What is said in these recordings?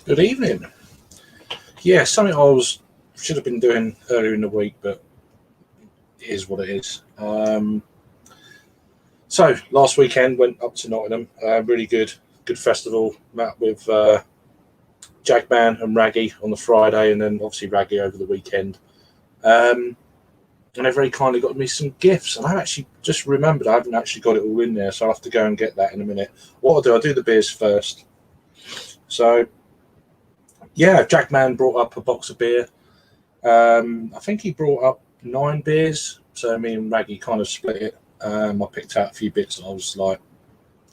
Good evening. Yeah, something should have been doing earlier in the week, but it is what it is. So last weekend went up to Nottingham. Really good festival. Met with Jagman and Wraggy on the Friday, and then obviously Wraggy over the weekend. And they very kindly got me some gifts, and I actually just remembered I haven't actually got it all in there, so I'll have to go and get that in a minute. What I'll do the beers first. So yeah, Jagman brought up a box of beer. I think he brought up 9 beers, so me and Wraggy kind of split it. I picked out a few bits that I was like,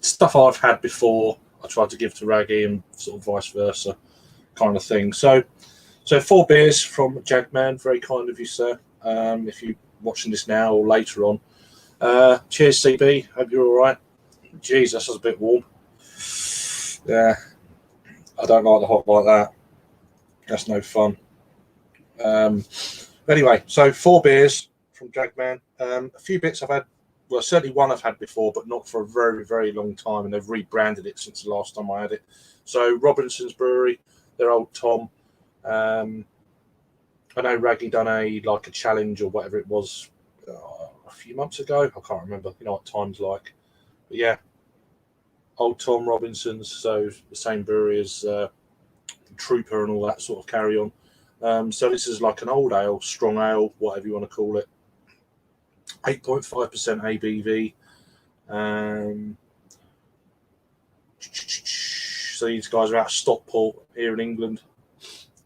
stuff I've had before, I tried to give to Wraggy and sort of vice versa kind of thing. So 4 beers from Jagman, very kind of you, sir. If you're watching this now or later on. Cheers, CB, hope you're all right. Jeez, that's a bit warm. Yeah, I don't like the hot like that. That's no fun. Anyway, so 4 beers from Jagman. A few bits I've had, well, certainly one I've had before, but not for a very, very long time, and they've rebranded it since the last time I had it. So Robinson's Brewery, their Old Tom. I know Wraggy done a challenge or whatever it was a few months ago. I can't remember. You know what time's like. But yeah, Old Tom Robinson's, so the same brewery as Trooper and all that sort of carry on. So this is like an old ale, strong ale, whatever you want to call it. 8.5% ABV. So these guys are out of Stockport here in England.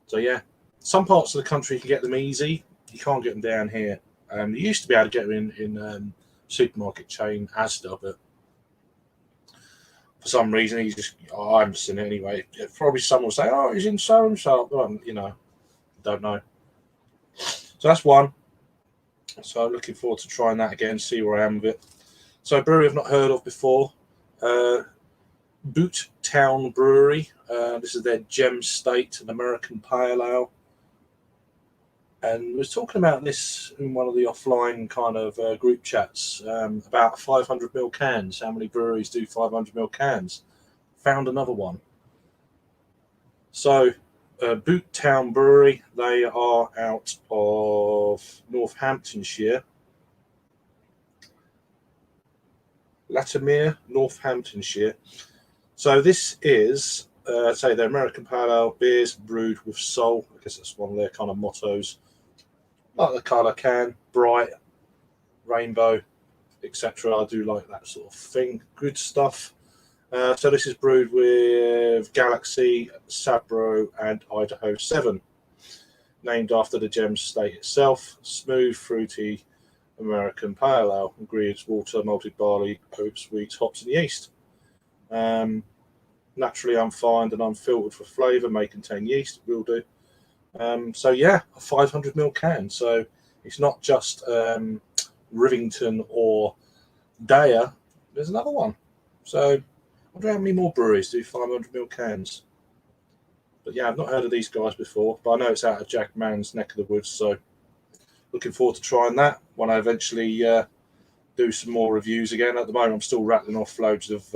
So yeah, some parts of the country you can get them easy. You can't get them down here. You used to be able to get them in supermarket chain Asda, but for some reason I haven't seen it anyway. Probably someone will say, "Oh, he's in so and so." Well, don't know. So that's one. So I'm looking forward to trying that again, see where I am with it. So a brewery I've not heard of before, Boottown Brewery. This is their Gem State, an American Pale Ale. And we was talking about this in one of the offline kind of group chats about 500ml cans. How many breweries do 500ml cans? Found another one. So Boottown Brewery, they are out of Northamptonshire. Latimer, Northamptonshire. So this is, say, the American Pale Ale, beers brewed with soul. I guess that's one of their kind of mottos. Like the colour can, bright, rainbow, etc. I do like that sort of thing. Good stuff. So this is brewed with Galaxy, Sabro, and Idaho 7. Named after the Gem State itself. Smooth, fruity American Pale Ale. Ingredients: water, malted barley, oats, wheat, hops, and yeast. Naturally unfined and unfiltered for flavour. May contain yeast. Will do. So yeah, a 500ml can. So it's not just Rivington or Daya. There's another one. So I wonder how many more breweries do 500ml cans. But yeah, I've not heard of these guys before, but I know it's out of Jagman's neck of the woods. So looking forward to trying that when I eventually do some more reviews again. At the moment, I'm still rattling off loads of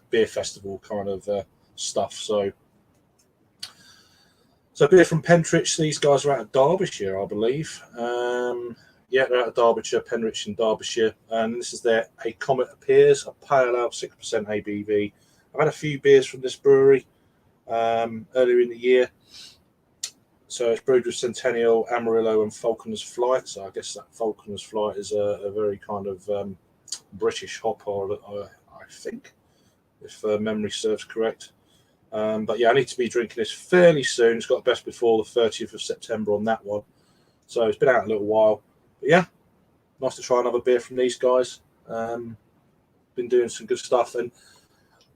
beer festival kind of stuff. So beer from Penryn. These guys are out of Derbyshire, I believe. Yeah, they're out of Derbyshire, Penryn in Derbyshire. And this is their A Comet Appears, a pale ale, 6% ABV. I've had a few beers from this brewery earlier in the year. So it's brewed with Centennial, Amarillo, and Falconer's Flight. So I guess that Falconer's Flight is a very kind of British hop, I think, if memory serves correct. But yeah, I need to be drinking this fairly soon. It's got best before the 30th of September on that one. So it's been out a little while. But yeah, nice to try another beer from these guys. Been doing some good stuff. And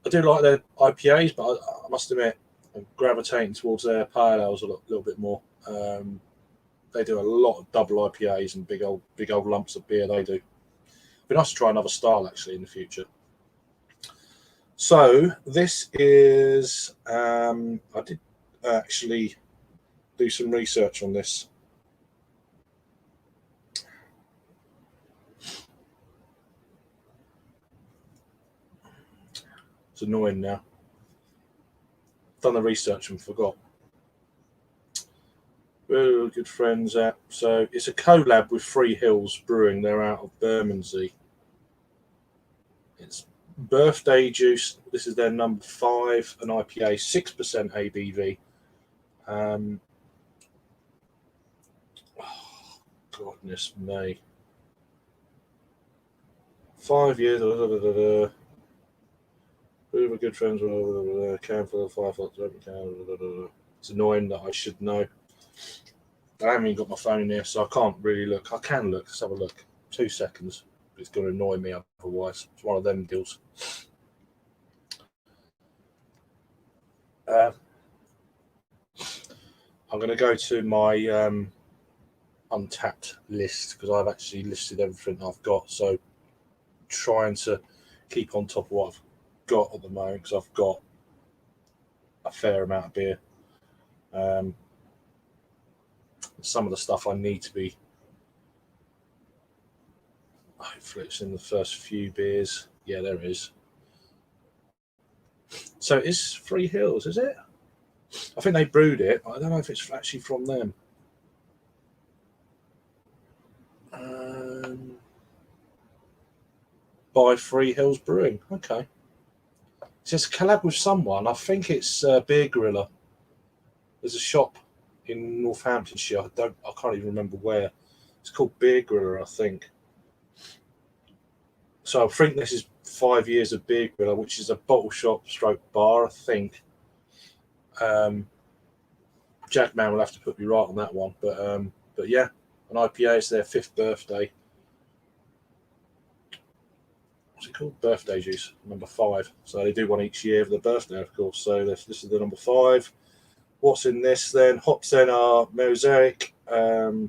I do like their IPAs, but I must admit, I'm gravitating towards their pale ales a little bit more. They do a lot of double IPAs and big old lumps of beer, they do. It'd be nice to try another style, actually, in the future. So this is, I did actually do some research on this. It's annoying now. done the research and forgot. We're good friends at. So it's a collab with Free Hills Brewing. They're out of Bermondsey. It's Birthday Juice. This is their number 5, an IPA, 6% ABV. Oh, goodness me. 5 years. We were good friends. Can for the 5 foot. It's annoying that I should know. I haven't even got my phone here, so I can't really look. I can look. Let's have a look. 2 seconds. It's going to annoy me otherwise. It's one of them deals. I'm going to go to my untapped list because I've actually listed everything I've got. So trying to keep on top of what I've got at the moment because I've got a fair amount of beer. Some of the stuff I need to be. Hopefully, it's in the first few beers. Yeah, there is. So it's Free Hills, is it? I think they brewed it. I don't know if it's actually from them. By Free Hills Brewing. Okay. It's just a collab with someone. I think it's Beer Gorilla. There's a shop in Northamptonshire. I can't even remember where. It's called Beer Gorilla, I think. So I think this is 5 years of Beer Gorilla, which is a bottle shop stroke bar, I think. Jagman will have to put me right on that one. But yeah, an IPA is their 5th birthday. What's it called? Birthday Juice, number 5. So they do one each year for the birthday, of course. So this is the number 5. What's in this then? Hops then are Mosaic, BBC,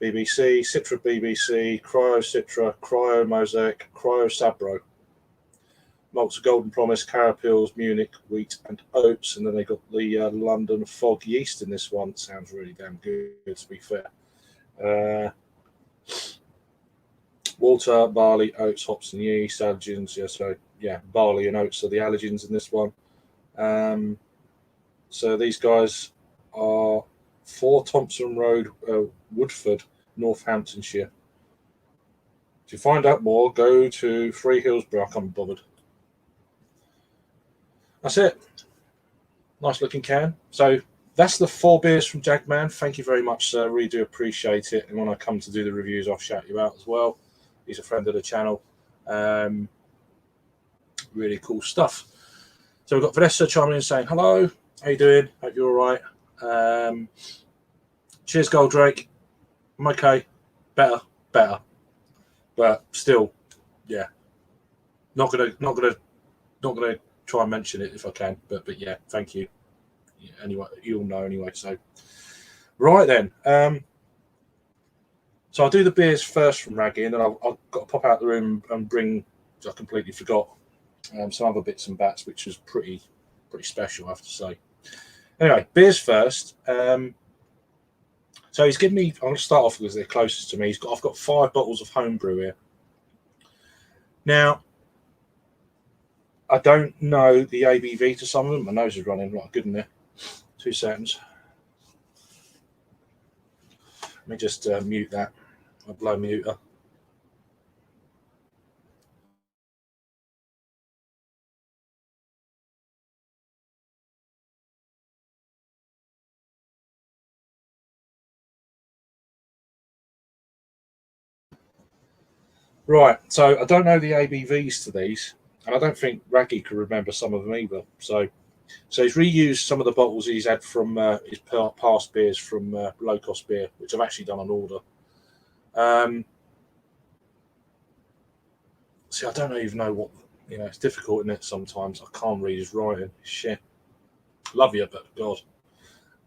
Citra BBC, Cryo Citra, Cryo Mosaic, Cryo Sabro. Malts of Golden Promise, Carapils, Munich, Wheat and Oats. And then they got the London Fog Yeast in this one. Sounds really damn good, to be fair. Water, barley, oats, hops and yeast, allergens. Yeah, so yeah, barley and oats are the allergens in this one. So these guys are 4 Thompson Road, Woodford, Northamptonshire. To find out more, go to Free Hills Brew. I can't be bothered. That's it. Nice looking can. So that's the 4 beers from Jagman. Thank you very much, sir. Really do appreciate it. And when I come to do the reviews, I'll shout you out as well. He's a friend of the channel. Really cool stuff. So we've got Vanessa Charming saying hello. How you doing? Hope you're all right. Cheers, Goldrake. I'm okay. Better. But still, yeah. Not gonna try and mention it if I can. But yeah, thank you. Yeah, anyway, you'll know anyway. So right then. So I'll do the beers first from Wraggy, and then I've got to pop out the room and bring. I completely forgot some other bits and bats, which was pretty special, I have to say. Anyway, beers first. So he's given me. I'm going to start off because they're closest to me. I've got 5 bottles of homebrew here. Now, I don't know the ABV to some of them. My nose is running like good in there. 2 seconds. Let me just mute that. I'll blow muter. Right, so I don't know the ABVs to these, and I don't think Wraggy could remember some of them either. So he's reused some of the bottles he's had from his past beers from Low Cost Beer, which I've actually done on order. See, I don't even know what, it's difficult, isn't it, sometimes? I can't read his writing. Shit. Love you, but God.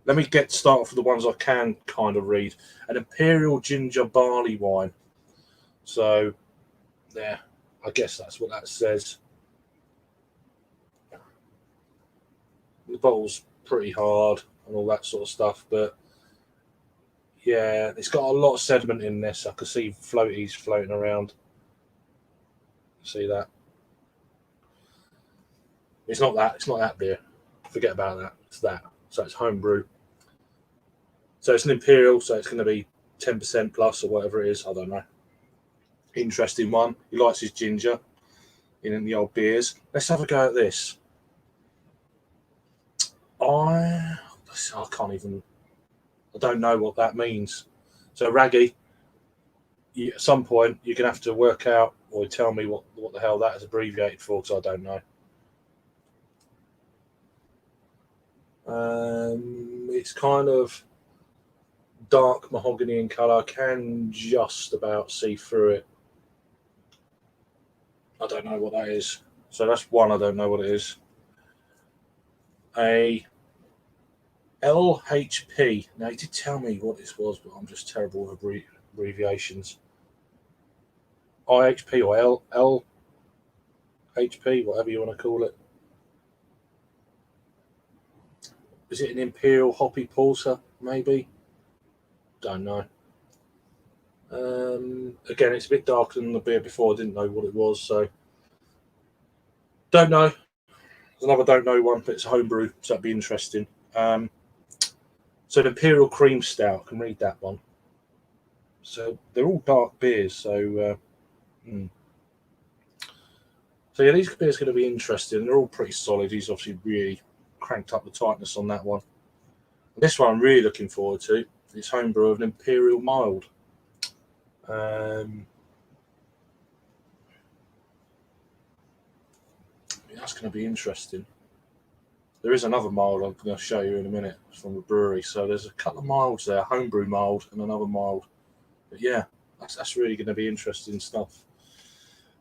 Let me start off with the ones I can kind of read. An Imperial Ginger Barley Wine. So, there. I guess that's what that says. The bottle's pretty hard and all that sort of stuff, but yeah, it's got a lot of sediment in this. I can see floaties floating around. See that? It's not that beer. Forget about that. It's that. So it's homebrew. So it's an Imperial, so it's going to be 10% plus or whatever it is. I don't know. Interesting one. He likes his ginger in the old beers. Let's have a go at this. I can't even. I don't know what that means. So Wraggy, at some point you're going to have to work out or tell me what the hell that is abbreviated for, because I don't know. It's kind of dark mahogany in colour. I can just about see through it. I don't know what that is. So that's one I don't know what it is. A LHP. Now, he did tell me what this was, but I'm just terrible with abbreviations. IHP or LHP, whatever you want to call it. Is it an Imperial Hoppy Porter, maybe? Don't know. Again, it's a bit darker than the beer before. I didn't know what it was, so don't know. There's another don't know one, but it's a homebrew, so that'd be interesting. So the Imperial Cream Stout, I can read that one. So they're all dark beers, so so yeah, these beers are going to be interesting. They're all pretty solid. He's obviously really cranked up the tightness on that one. And this one I'm really looking forward to. It's homebrew of an Imperial Mild. That's going to be interesting. There is another mild I'm going to show you in a minute from the brewery. So there's a couple of milds there, homebrew mild and another mild. But yeah, that's really going to be interesting stuff.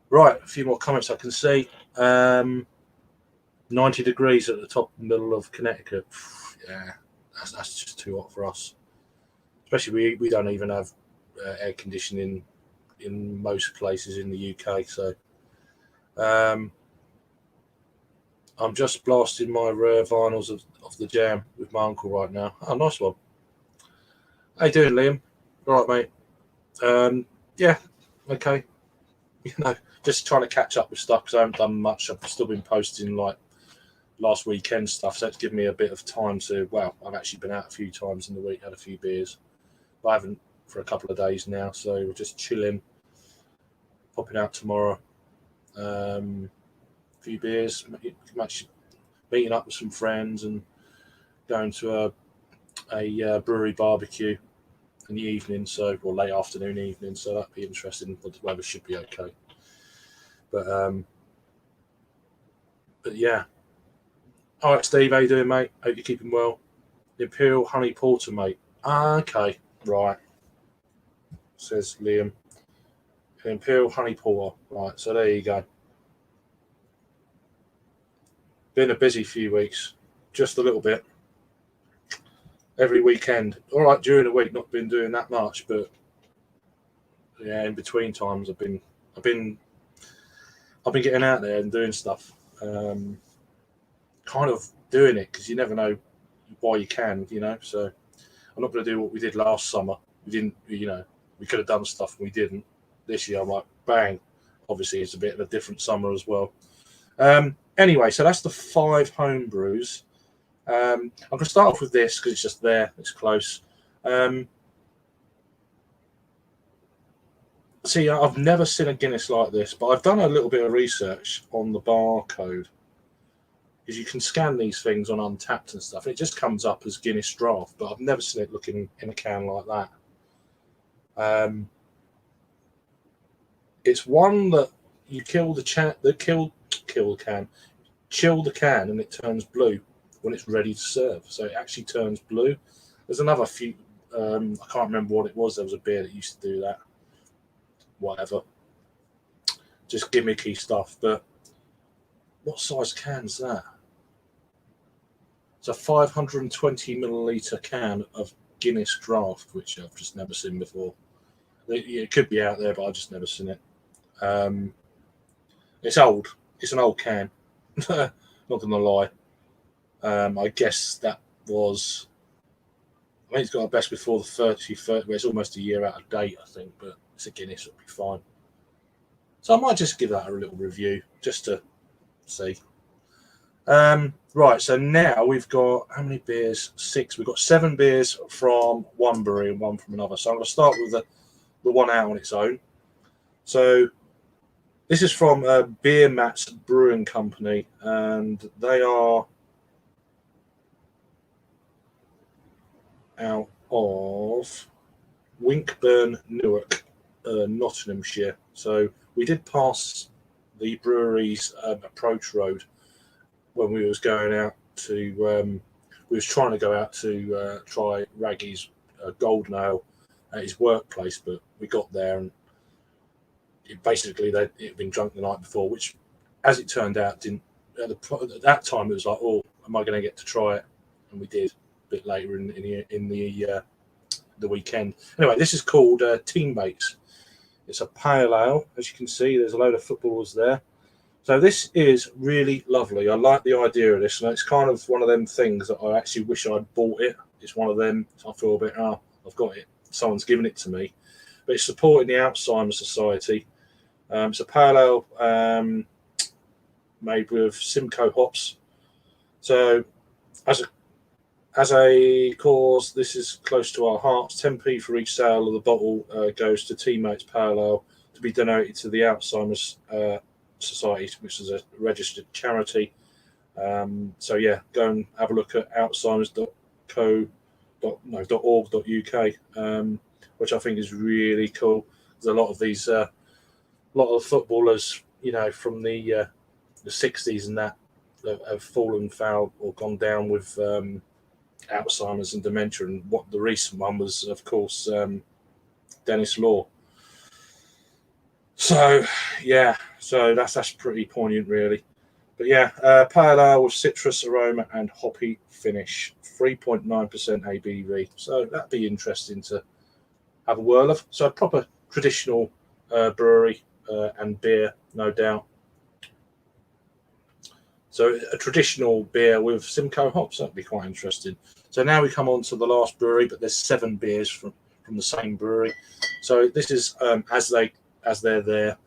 Right, a few more comments I can see. 90 degrees at the top middle of Connecticut. Yeah, that's just too hot for us. Especially we don't even have air conditioning in most places in the UK. So I'm just blasting my rare vinyls of the jam with my uncle right now. Oh, nice one. How you doing, Liam? All right, mate. Yeah, okay. You know, just trying to catch up with stuff because I haven't done much. I've still been posting like last weekend stuff, so it's given me a bit of time to. Well, I've actually been out a few times in the week, had a few beers, but I haven't for a couple of days now. So we're just chilling, popping out tomorrow. Few beers, meeting up with some friends and going to a brewery barbecue in the evening, or late afternoon, evening. So that'd be interesting. The weather should be okay. But yeah. All right, Steve, how you doing, mate? Hope you're keeping well. Imperial Honey Porter, mate. Okay, right. Says Liam. Imperial Honey Porter. Right, so there you go. Been a busy few weeks, just a little bit. Every weekend, all right. During the week, not been doing that much, but yeah, in between times, I've been getting out there and doing stuff. Kind of doing it because you never know why you can, you know. So I'm not going to do what we did last summer. We didn't, you know, we could have done stuff and we didn't. This year, I'm like, bang. Obviously, it's a bit of a different summer as well. Anyway, so that's the 5 home brews. I'm going to start off with this because it's just there. It's close. See, I've never seen a Guinness like this, but I've done a little bit of research on the barcode because you can scan these things on Untapped and stuff. It just comes up as Guinness Draft, but I've never seen it looking in a can like that. It's one that you chill the can and it turns blue when it's ready to serve. So it actually turns blue. There's another few, I can't remember what it was. There was a beer that used to do that. Whatever. Just gimmicky stuff. But what size can's that? It's a 520 milliliter can of Guinness Draft, which I've just never seen before. It could be out there, but I've just never seen it. It's old. It's an old can. Not gonna lie. I guess that was. I think it's got a best before the 30th. It's almost a year out of date, I think, but it's a Guinness. It'll be fine. So I might just give that a little review just to see. Right, so now we've got how many beers? 6. We've got 7 beers from one brewery and 1 from another. So I'm going to start with the one out on its own. So this is from Beermats Brewing Company, and they are out of Winkburn, Newark, Nottinghamshire. So we did pass the brewery's approach road when we was going out to we was trying to go out to try Wraggy's golden ale at his workplace, but we got there and basically it had been drunk the night before, which, as it turned out, didn't. At that time, it was like, oh, am I going to get to try it? And we did a bit later in the weekend. Anyway, this is called Teammates. It's a pale ale, as you can see. There's a load of footballers there. So this is really lovely. I like the idea of this, and it's kind of one of them things that I actually wish I'd bought it. It's one of them. I feel a bit, I've got it. Someone's given it to me. But it's supporting the Alzheimer's Society. It's a pale ale made with Simcoe hops. So as a cause, this is close to our hearts. 10p for each sale of the bottle goes to Teammates Parallel to be donated to the Alzheimer's Society, which is a registered charity. So yeah, go and have a look at alzheimers.org.uk, which I think is really cool. There's a lot of these, lot of footballers, from the 60s and that have fallen foul or gone down with Alzheimer's and dementia. And what the recent one was, of course, Dennis Law. So yeah, so that's pretty poignant, really. But yeah, pale ale with citrus aroma and hoppy finish, 3.9% ABV. So that'd be interesting to have a whirl of. So a proper traditional brewery and beer, no doubt. So a traditional beer with Simcoe hops, that'd be quite interesting. So now we come on to the last brewery, but there's 7 beers from the same brewery. So this is as they're there.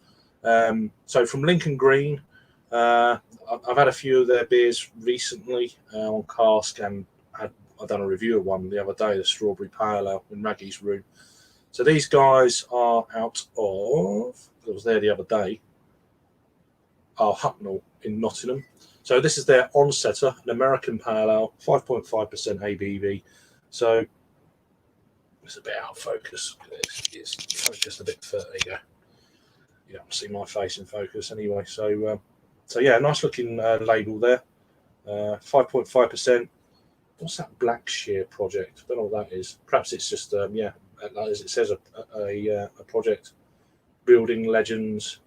So from Lincoln Green, I've had a few of their beers recently on cask, and I've done a review of one the other day, the Strawberry Pale Ale in Wraggy's room. So these guys are out of, I was there the other day, Hucknall in Nottingham. So this is their Onsetter, an American Pale Ale, 5.5% ABV. So it's a bit out of focus. It's focused a bit further. There you go. You don't see my face in focus anyway. So yeah, nice looking label there. 5.5%. What's that Black Shear project? I don't know what that is. Perhaps it's just as it says, a project building legends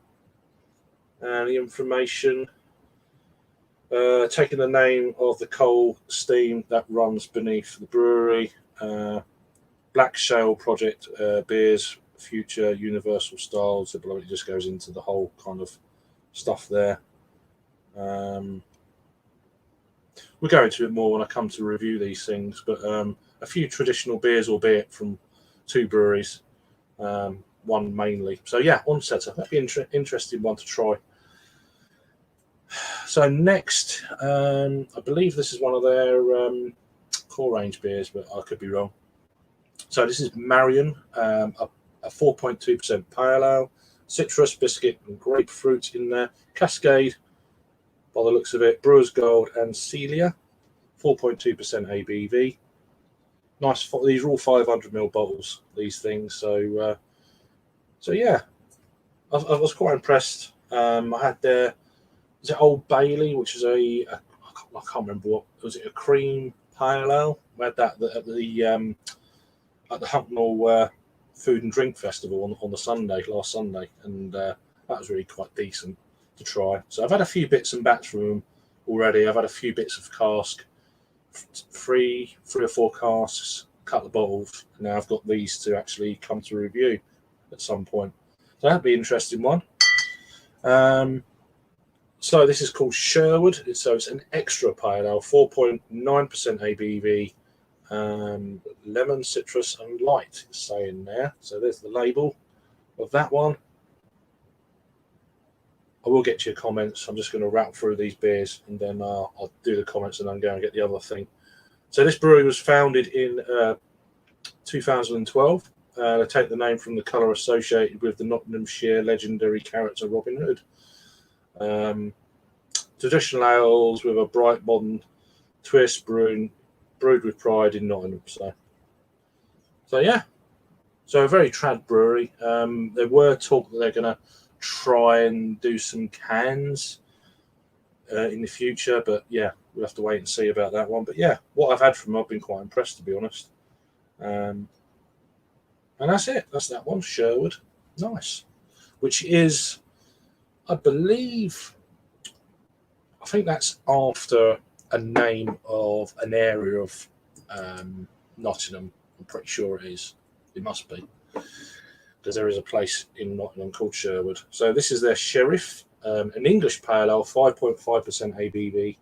and the information. Taking the name of the coal steam that runs beneath the brewery. Black Shale project beers, future universal styles. It just goes into the whole kind of stuff there. We'll go into it more when I come to review these things, but a few traditional beers, albeit from 2 breweries, one mainly. So yeah, Onsetter, that'd be an interesting one to try. So next, I believe this is one of their core range beers, but I could be wrong. So this is Marion, a 4.2% pale ale, citrus, biscuit, and grapefruit in there. Cascade, by the looks of it, Brewer's Gold and Celia, 4.2% ABV. Nice. These are all 500ml bottles, these things. So yeah, I was quite impressed. I had their, is it Old Bailey, which is I can't remember what, was it a cream pale ale? We had that at the Hucknall Food and Drink Festival on the Sunday, last Sunday, and that was really quite decent to try. So I've had a few bits and bats from them already. I've had a few bits of cask, three or 4 casks, a couple of bottles. And now I've got these to actually come to review at some point. So that'd be an interesting one. So this is called Sherwood. So it's an extra pale ale, 4.9% ABV. Lemon, citrus, and light, it's saying there. So there's the label of that one. I will get to your comments. I'm just going to wrap through these beers, and then I'll do the comments and then go and get the other thing. So this brewery was founded in 2012. They take the name from the colour associated with the Nottinghamshire legendary character Robin Hood. Traditional ales with a bright modern twist, brewed with pride in Nottingham. So yeah, so a very trad brewery. There were talk that they're going to try and do some cans in the future, but yeah, we'll have to wait and see about that one. But yeah, what I've had from them, I've been quite impressed, to be honest. And that's it. That's that one, Sherwood. Nice. Which is, I believe, I think that's after a name of an area of Nottingham. I'm pretty sure it is. It must be. Because there is a place in Nottingham called Sherwood. So this is their Sheriff, an English pale ale, 5.5% ABV.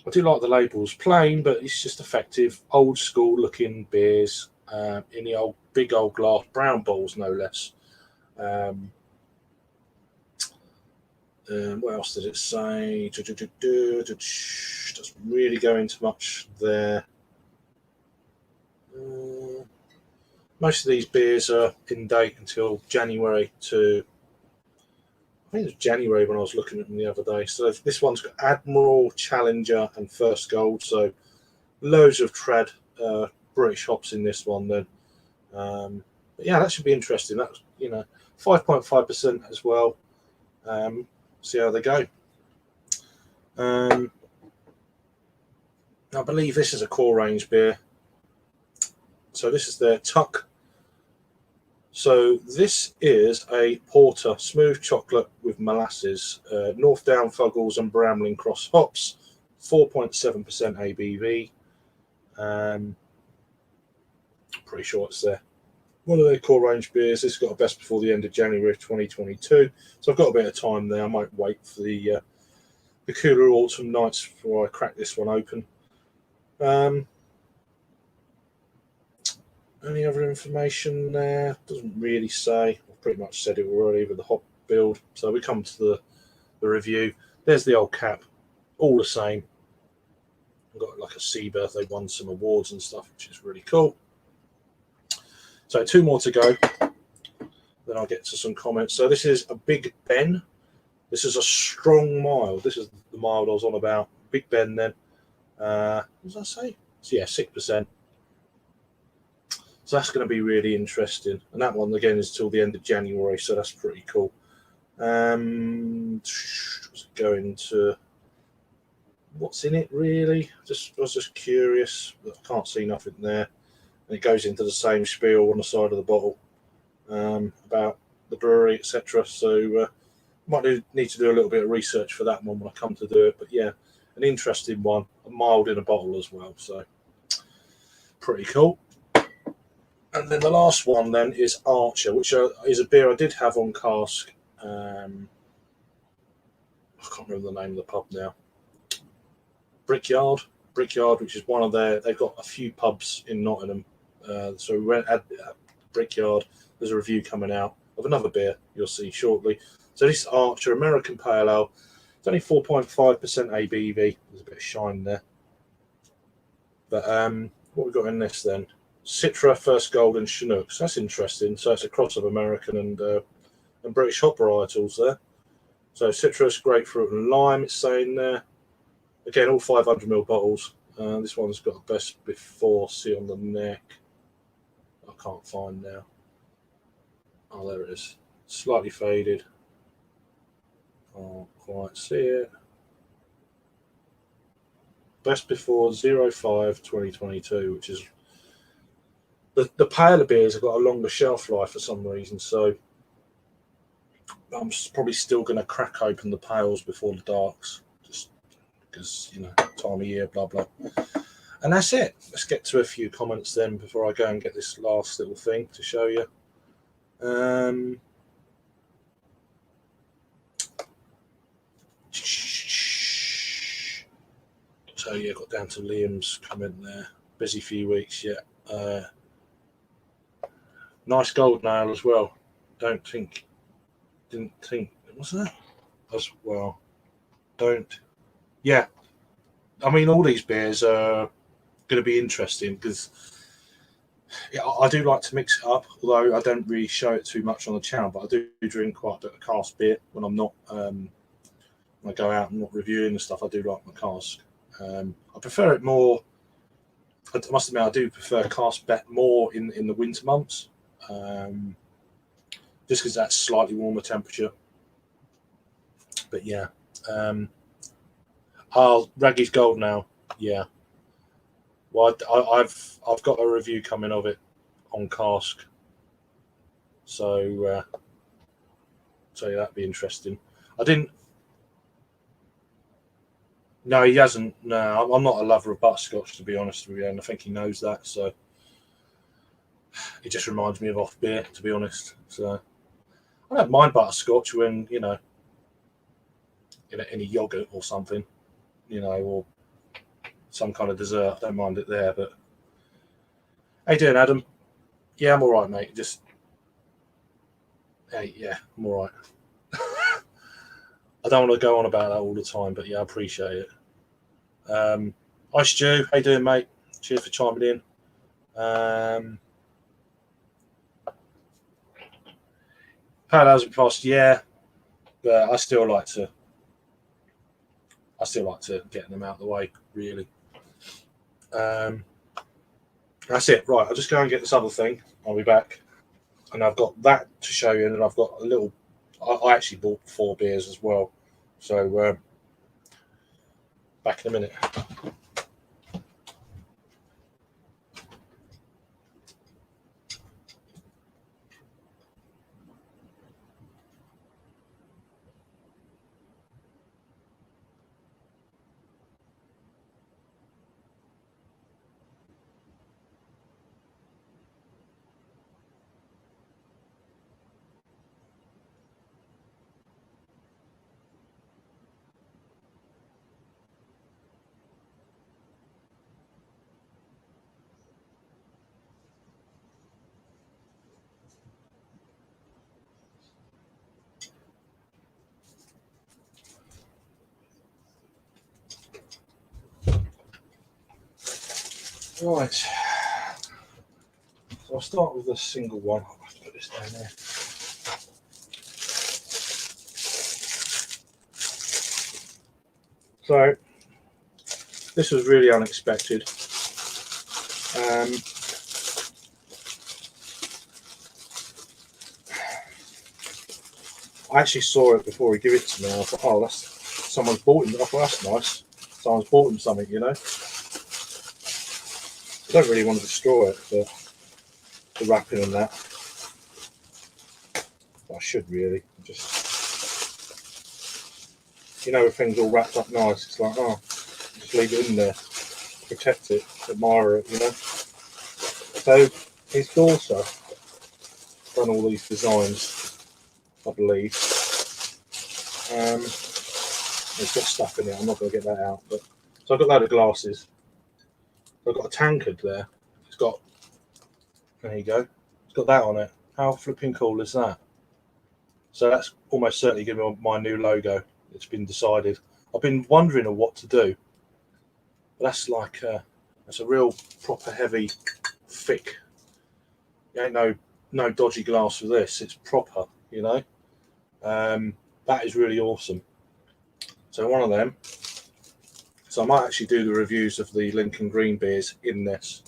I do like the labels. Plain, but it's just effective. Old school looking beers in the big old glass, brown balls no less. What else did it say? Doesn't really go into much there. Most of these beers are in date until January I think it was January when I was looking at them the other day. So this one's got Admiral, Challenger, and First Gold. So loads of trad British hops in this one. Then, but yeah, that should be interesting. That's 5.5% as well. See how they go. I believe this is a core range beer. So this is their Tuck. So this is a porter, smooth chocolate with molasses, North Down Fuggles and Bramling Cross hops, 4.7% ABV. Pretty sure it's there. One of their core range beers. This got a best before the end of January of 2022. So I've got a bit of time there. I might wait for the cooler autumn nights before I crack this one open. Any other information there? Doesn't really say. I've pretty much said it already with the hop build. So we come to the review. There's the old cap. All the same. I've got like a Seabirth. They won some awards and stuff, which is really cool. So 2 more to go. Then I'll get to some comments. So this is a Big Ben. This is a strong mild. This is the mild I was on about. Big Ben then. What did I say? So yeah, 6%. So that's going to be really interesting. And that one, again, is till the end of January, so that's pretty cool. Going to what's in it, really? I was just curious. I can't see nothing there. And it goes into the same spiel on the side of the bottle about the brewery, etc. So might need to do a little bit of research for that one when I come to do it. But yeah, an interesting one. A mild in a bottle as well. So pretty cool. And then the last one then is Archer, which is a beer I did have on cask. I can't remember the name of the pub now. Brickyard, which is one of they've got a few pubs in Nottingham. So we went at Brickyard. There's a review coming out of another beer you'll see shortly. So this is Archer, American Pale Ale. It's only 4.5% ABV. There's a bit of shine there. But what we got in this then? Citra, First Gold, and Chinooks. That's interesting. So it's a cross of American and British hop varietals there. So citrus, grapefruit, and lime. It's saying there. Again, all 500ml bottles. This one's got a best before. See on the neck. I can't find now. Oh, there it is. Slightly faded. Can't quite see it. Best before 05/2022, which is the paler beers have got a longer shelf life for some reason. So I'm probably still going to crack open the pales before the darks, just because time of year, blah blah. And that's it. Let's get to a few comments then before I go and get this last little thing to show you. So yeah, got down to Liam's comment there. Busy few weeks, yeah. Nice gold nail as well. Didn't think Was that as well? Don't. Yeah, I mean, all these beers are going to be interesting because I do like to mix it up. Although I don't really show it too much on the channel, but I do drink quite a bit of cask beer when I'm not. When I go out and not reviewing and stuff, I do like my cask. I prefer it more. I must admit, I do prefer cask bet more in the winter months, just because that's slightly warmer temperature. But yeah, Wraggy's Gold now. Yeah, well, I've got a review coming of it on cask, so yeah, that'd be interesting. I didn't. No, he hasn't. No, I'm not a lover of butterscotch, to be honest with you, and I think he knows that. So it just reminds me of off beer, to be honest. So I don't mind butterscotch when in any yogurt or something, or some kind of dessert. I don't mind it there. But how you doing, Adam? Yeah, I'm all right, mate. Just hey, yeah, I'm all right. I don't want to go on about that all the time, but yeah, I appreciate it. Hi, Stu. How you doing, mate? Cheers for chiming in. Parallels we passed, yeah, but I still like to get them out of the way, really. That's it. Right, I'll just go and get this other thing. I'll be back, and I've got that to show you, and then I've got a little. I actually bought 4 beers as well, so back in a minute. Right, so I'll start with a single one. I'll have to put this down there. So this was really unexpected. I actually saw it before he gave it to me. I thought, oh, that's someone's bought him. I thought that's nice. Someone's bought him something, I don't really want to destroy it, the wrapping and that. But I should really. Just with things all wrapped up nice, it's like, oh, just leave it in there, protect it, admire it, So his daughter done all these designs, I believe. It's got stuff in it. I'm not going to get that out, but so I've got a load of glasses. I've got a tankard there. It's got, there you go. It's got that on it. How flipping cool is that? So that's almost certainly going to be my new logo. It's been decided. I've been wondering on what to do. But that's like that's a real proper heavy, thick. You ain't no dodgy glass for this. It's proper, That is really awesome. So one of them. So I might actually do the reviews of the Lincoln Green beers in this.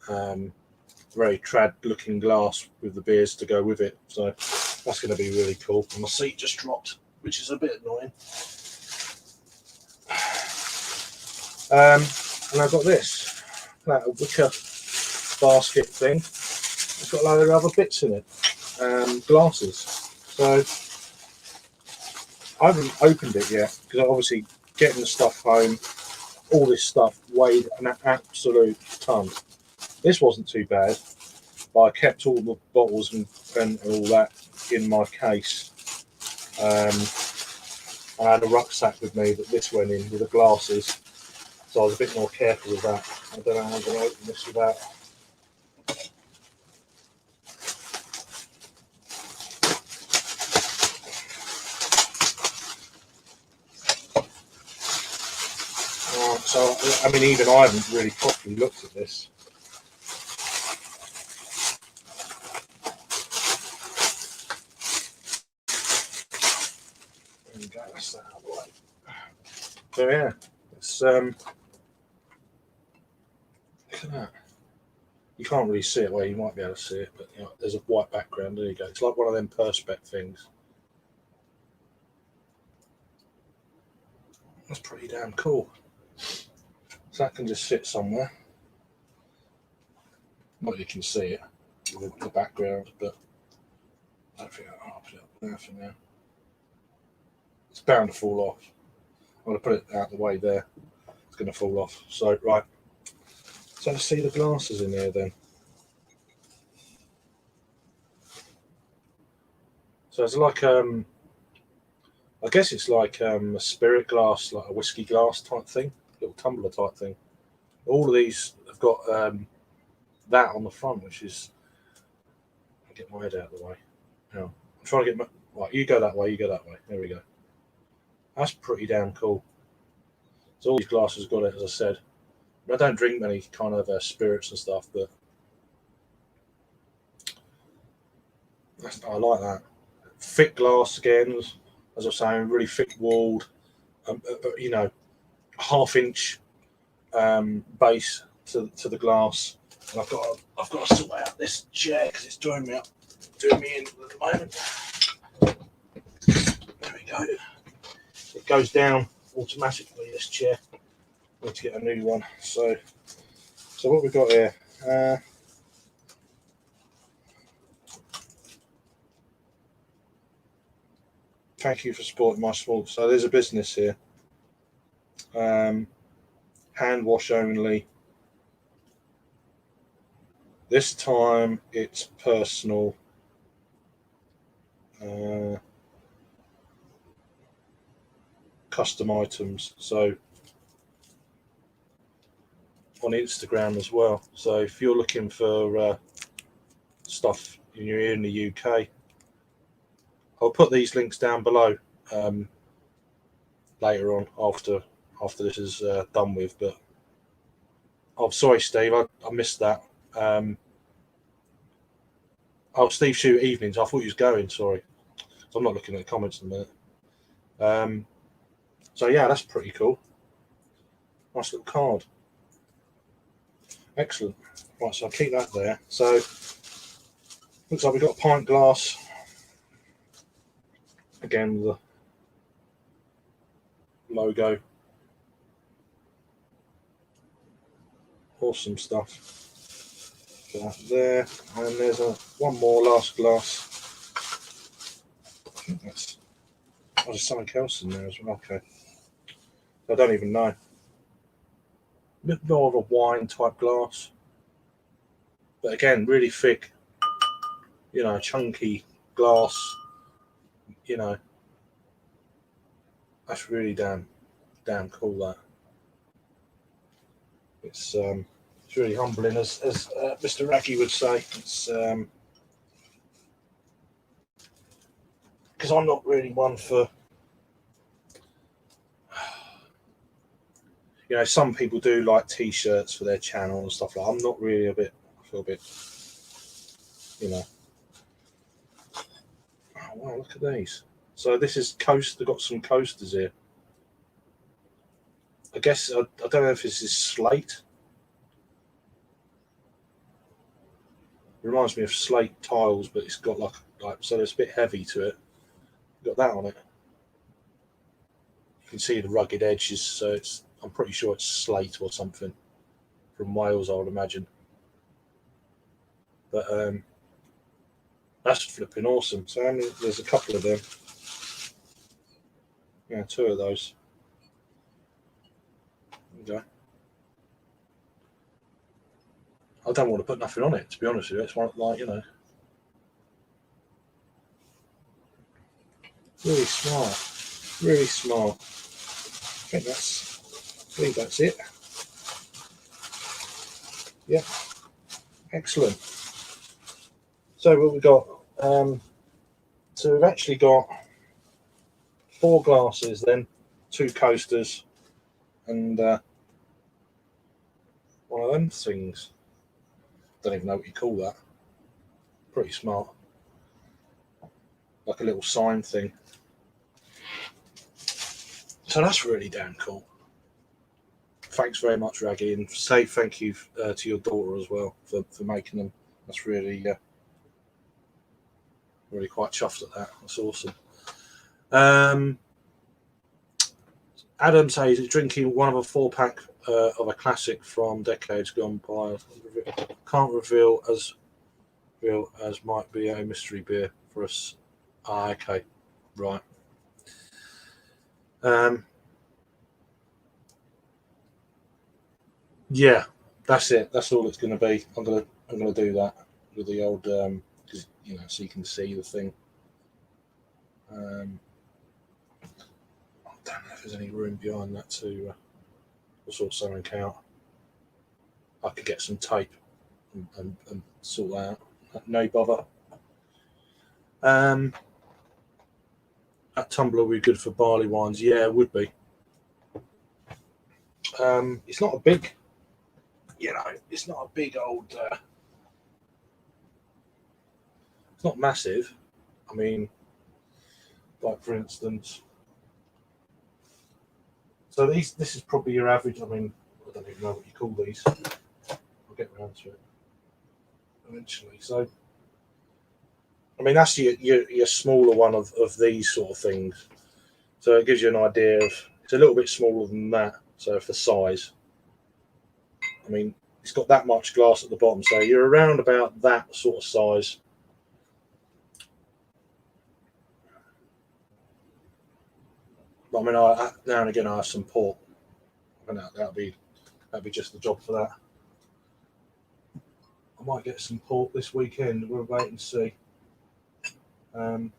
Very trad looking glass with the beers to go with it. So that's going to be really cool. And my seat just dropped, which is a bit annoying. And I've got this, that wicker basket thing. It's got a load of other bits in it, glasses. So I haven't opened it yet because obviously getting the stuff home, all this stuff weighed an absolute ton. This wasn't too bad, but I kept all the bottles and all that in my case. I had a rucksack with me that this went in with the glasses, so I was a bit more careful with that. I don't know how I'm going to open this without. So, I mean, even I haven't really properly looked at this. There we go, that's that out of the way. So yeah, it's look at that. You can't really see it. Well, you might be able to see it, but you know, there's a white background. There you go. It's like one of them Perspex things. That's pretty damn cool. So that can just sit somewhere. Not you can see it with the background, but I don't think I'll put it up there for now. It's bound to fall off. I'm going to put it out of the way there. It's going to fall off. So, right. So let's see the glasses in there then. So it's like, I guess it's like a spirit glass, like a whiskey glass type thing, little tumbler type thing. All of these have got that on the front, which is, I'll get my head out of the way. Now, I'm trying to get my, right, you go that way, you go that way. There we go. That's pretty damn cool. So all these glasses got it, as I said. I don't drink many kind of spirits and stuff, but I like that. Thick glass again, as I was saying, really thick walled, you know, half-inch base to the glass. And I've got to sort out this chair because it's doing me in at the moment. There we go. It goes down automatically, this chair. I need to get a new one. So what we've got here. Thank you for supporting my small. So there's a business here. Hand wash only. This time it's personal. Custom items. So on Instagram as well. So if you're looking for stuff and you're in the UK, I'll put these links down below later on after this is done with. But oh, sorry, Steve, I missed that. Oh, Steve Shoot Evenings. I thought you was going. Sorry, so I'm not looking at the comments in a minute. So yeah, that's pretty cool. Nice little card. Excellent. Right, so I'll keep that there. So looks like we've got a pint glass. Again, with the logo. Awesome stuff. Put that there. And there's one more last glass. I think that's... Oh, there's something else in there as well. Okay. I don't even know. A bit more of a wine type glass. But again, really thick, you know, chunky glass. You know, that's really damn cool. That it's really humbling, as Mr. Wraggy would say. It's because I'm not really one for, you know, some people do like T-shirts for their channel and stuff like that. I'm not really I feel a bit, you know. Oh, wow, look at these. So this is they've got some coasters here. I guess, I don't know if this is slate. It reminds me of slate tiles, but it's got like so it's a bit heavy to it. Got that on it. You can see the rugged edges, so I'm pretty sure it's slate or something from Wales, I would imagine. But that's flipping awesome. So there's a couple of them. Yeah, 2 of those. Okay. I don't want to put nothing on it, to be honest with you. It's one, like, you know, really smart, really smart. I believe that's it. Yeah, excellent. So what we got? So we've actually got 4 glasses, then 2 coasters, and one of them things. Don't even know what you call that. Pretty smart. Like a little sign thing. So that's really damn cool. Thanks very much, Wraggy, and say thank you to your daughter as well for making them. That's really, really quite chuffed at that. That's awesome. Adam says he's drinking one of a 4-pack of a classic from decades gone by. Can't reveal as might be a mystery beer for us. Ah, okay, right. Yeah, that's it. That's all it's going to be. I'm gonna do that with the old, because so you can see the thing. I don't know if there's any room behind that to sort something out. I could get some tape and sort that out. No bother. That tumbler would be good for barley wines. Yeah, it would be. It's not a big, it's not a big old. It's not massive. I mean, like for instance. So this is probably your average. I mean, I don't even know what you call these. I'll get around to it eventually. So, I mean, that's your smaller one of these sort of things. So it gives you an idea of, it's a little bit smaller than that. So for size, I mean, it's got that much glass at the bottom. So you're around about that sort of size. But I mean, now and again I have some port, and that'll be just the job for that. I might get some port this weekend. We'll wait and see. Not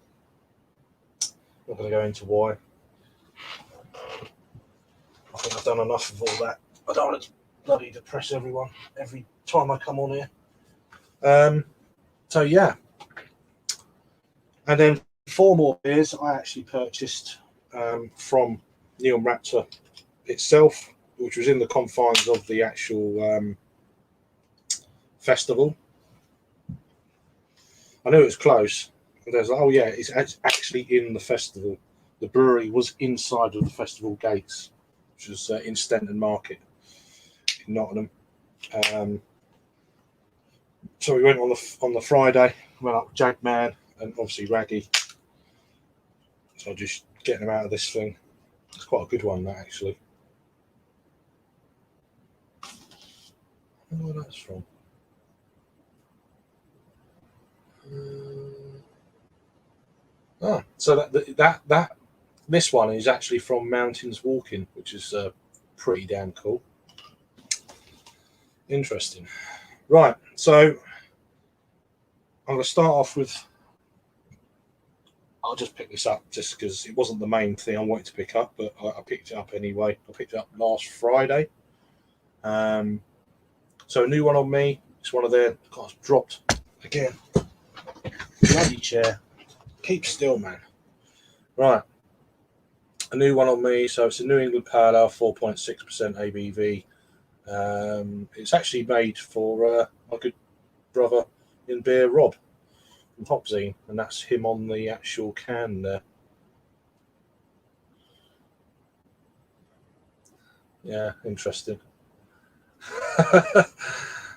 going to go into why. I think I've done enough of all that. I don't want to bloody depress everyone every time I come on here. So yeah. And then 4 more beers I actually purchased from Neon Raptor itself, which was in the confines of the actual festival. I knew it was close. But I was like, oh yeah, it's actually in the festival. The brewery was inside of the festival gates, which was in Stenton Market in Nottingham. So we went on the Friday, went up with Jagman and obviously Wraggy. So just getting them out of this thing. It's quite a good one, that actually. I don't know where that's from. So that this one is actually from Mountains Walking, which is pretty damn cool. Interesting. Right, so I'm going to start off with. I'll just pick this up just because it wasn't the main thing I wanted to pick up, but I picked it up anyway. I picked it up last Friday. So a new one on me. It's one of their. God, it's dropped again. Bloody chair. Keep still, man. Right. A new one on me. So it's a New England Parallel, 4.6% ABV. It's actually made for my good brother in beer, Rob, from Hopzine, and that's him on the actual can there. Yeah, interesting.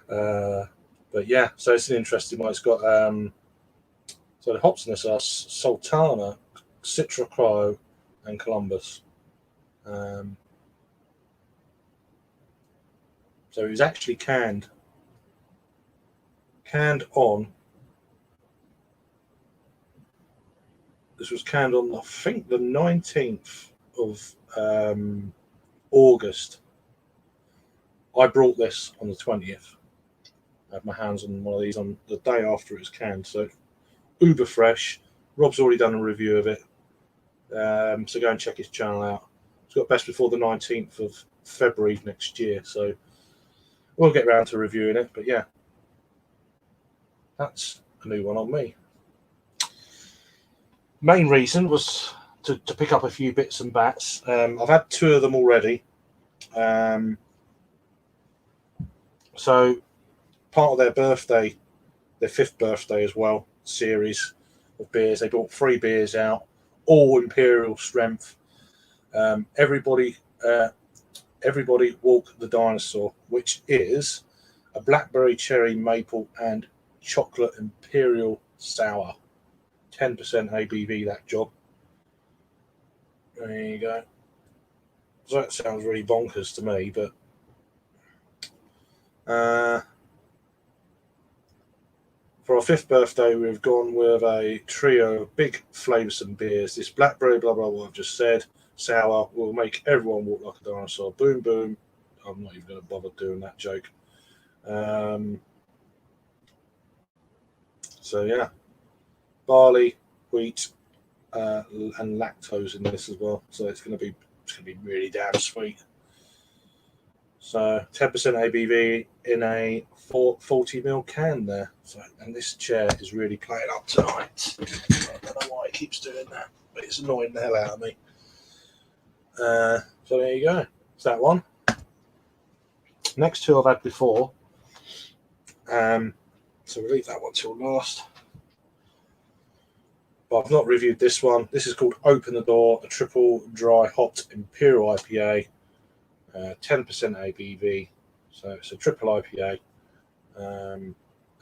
But yeah, so it's an interesting one. It's got so the hops in this are Sultana, Citra Cryo, and Columbus. So it was actually canned on. This was canned on, I think, the 19th of August. I brought this on the 20th. I had my hands on one of these on the day after it was canned. So uber fresh. Rob's already done a review of it. So go and check his channel out. It's got best before the 19th of February next year. So we'll get around to reviewing it. But yeah, that's a new one on me. Main reason was to pick up a few bits and bats. I've had 2 of them already. So part of their birthday, their 5th birthday as well, series of beers. They brought 3 beers out, all Imperial strength. Everybody walk the dinosaur, which is a blackberry, cherry, maple, and chocolate Imperial sour. 10% ABV, that job. There you go. So that sounds really bonkers to me, but for our 5th birthday, we've gone with a trio of big flavoursome beers. This blackberry, blah, blah, blah, I've just said, sour, will make everyone walk like a dinosaur. Boom, boom. I'm not even going to bother doing that joke. So, yeah. Barley, wheat, and lactose in this as well. So it's going to be really damn sweet. So 10% ABV in a 40ml can there. So, and this chair is really playing up tonight. I don't know why it keeps doing that, but it's annoying the hell out of me. So there you go. It's that one. Next 2 I've had before. So we'll leave that one till last. But I've not reviewed this one. This is called Open the Door, a triple dry hopped Imperial IPA. 10% ABV, so it's a triple IPA.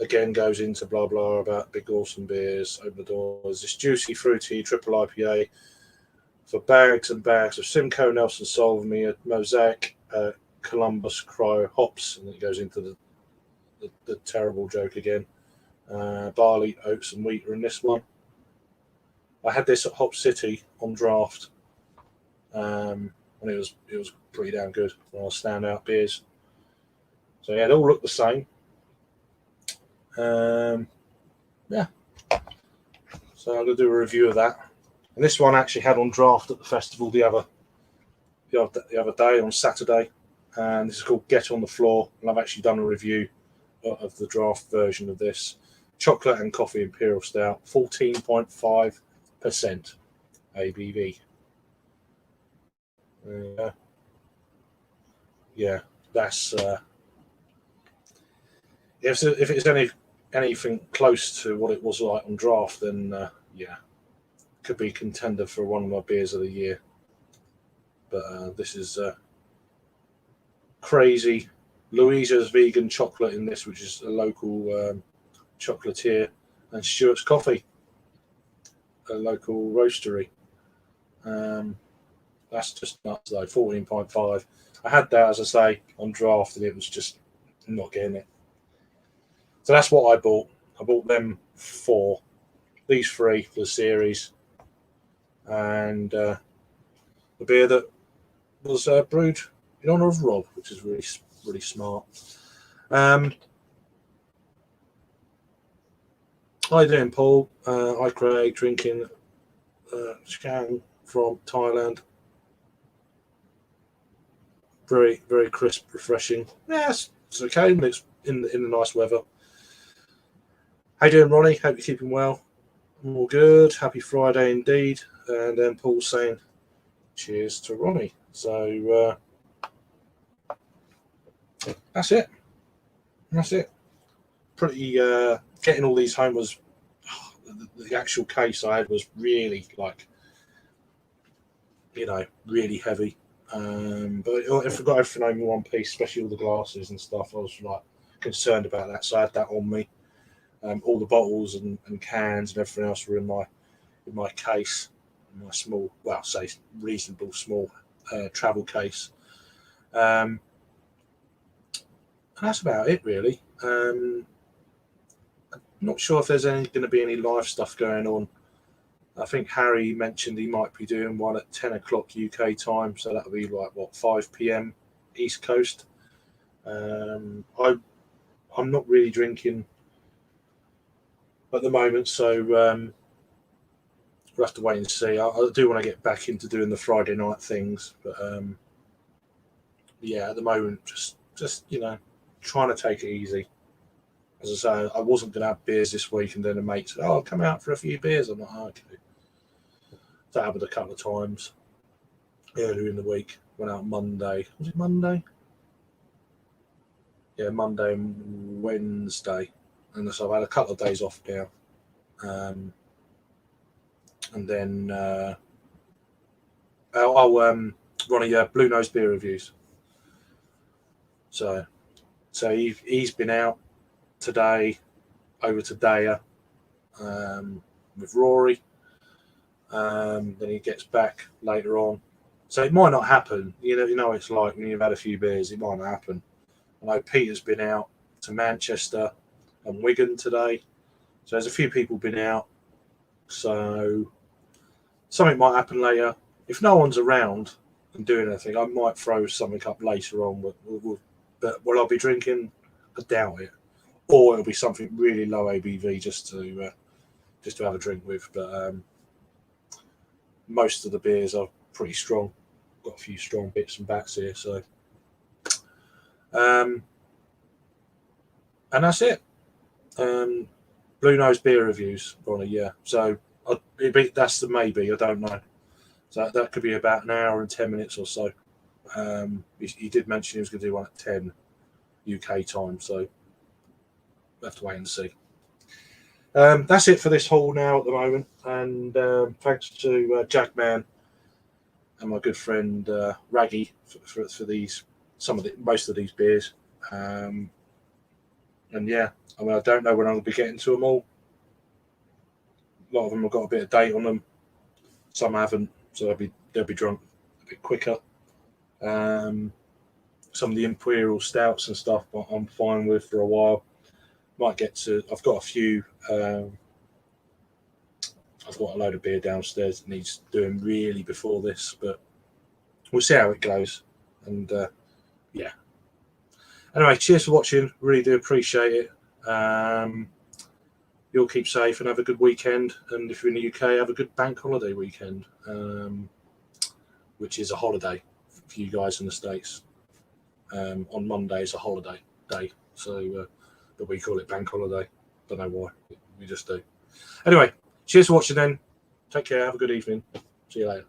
Again, goes into blah blah about big awesome beers. Open the doors. This juicy, fruity triple IPA for bags and bags of Simcoe, Nelson Sauvignon, Mosaic, Columbus, Cryo hops, and then it goes into the terrible joke again. Barley, oats, and wheat are in this one. I had this at Hop City on draft. And it was pretty damn good. One of the standout beers. So yeah, they all look the same. Yeah. So I'm gonna do a review of that. And this one I actually had on draft at the festival the other day on Saturday. And this is called Get on the Floor. And I've actually done a review of the draft version of this. Chocolate and coffee Imperial Stout, 14.5% ABV. Yeah, that's if it's anything close to what it was like on draft, then yeah, could be contender for one of my beers of the year. But this is crazy. Louisa's vegan chocolate in this, which is a local chocolatier, and Stewart's Coffee, a local roastery. That's just nuts though. 14.5. I had that, as I say, on draft, and it was just not getting it. So that's what I bought. I bought them 4, these 3 for the series, and the beer that was brewed in honour of Rob, which is really, really smart. How you doing, Paul? Hi, Craig. Drinking Chang from Thailand. Very, very crisp, refreshing. Yes, it's okay. It's in the nice weather. How you doing, Ronnie? Hope you're keeping well. I'm all good. Happy Friday indeed. And then Paul's saying, "Cheers to Ronnie." So that's it. That's it. Pretty. Getting all these home was the actual case I had was really really heavy. But if I got everything home in one piece, especially all the glasses and stuff, I was concerned about that. So I had that on me. All the bottles and cans and everything else were in my case, in my small, well, say reasonable small travel case. And that's about it, really. I'm not sure if there's going to be any live stuff going on. I think Harry mentioned he might be doing one at 10 o'clock UK time, so that'll be 5 p.m. East Coast. I'm not really drinking at the moment, so we'll have to wait and see. I do want to get back into doing the Friday night things, but yeah, at the moment, just trying to take it easy. As I say, I wasn't going to have beers this week, and then a mate said, "Oh, I'll come out for a few beers." I'm like, oh, okay. That happened a couple of times earlier in the week. Went out Monday. Was it Monday? yeah, Monday and Wednesday, and so I've had a couple of days off now, and then Ronnie, Blue Nose beer reviews. So he's been out today over to Daya with Rory. Then he gets back later on. So it might not happen. You know what it's like when you've had a few beers. It might not happen. I know Peter's been out to Manchester and Wigan today. So there's a few people been out. So something might happen later. If no one's around and doing anything, I might throw something up later on. But will I be drinking? I doubt it. Or it'll be something really low ABV just to have a drink with. But most of the beers are pretty strong. Got a few strong bits and bats here. So, and that's it. Blue Nose beer reviews, Ronnie. Yeah. So that's the maybe. I don't know. So that could be about an hour and 10 minutes or so. He did mention he was going to do one at 10 UK time. So we'll have to wait and see. That's it for this haul now at the moment. And thanks to Jagman and my good friend Wraggy for these most of these beers. And yeah, I mean, I don't know when I'll be getting to them all. A lot of them have got a bit of date on them. Some haven't, so they'll be drunk a bit quicker. Some of the Imperial stouts and stuff, I'm fine with for a while. Might get to. I've got a few. I've got a load of beer downstairs that needs doing really before this, but we'll see how it goes. And yeah. Anyway, cheers for watching. Really do appreciate it. You'll keep safe and have a good weekend. And if you're in the UK, have a good bank holiday weekend, which is a holiday for you guys in the States. On Monday is a holiday day, so but we call it bank holiday. Don't know why. We just do. Anyway, cheers for watching then. Take care. Have a good evening. See you later.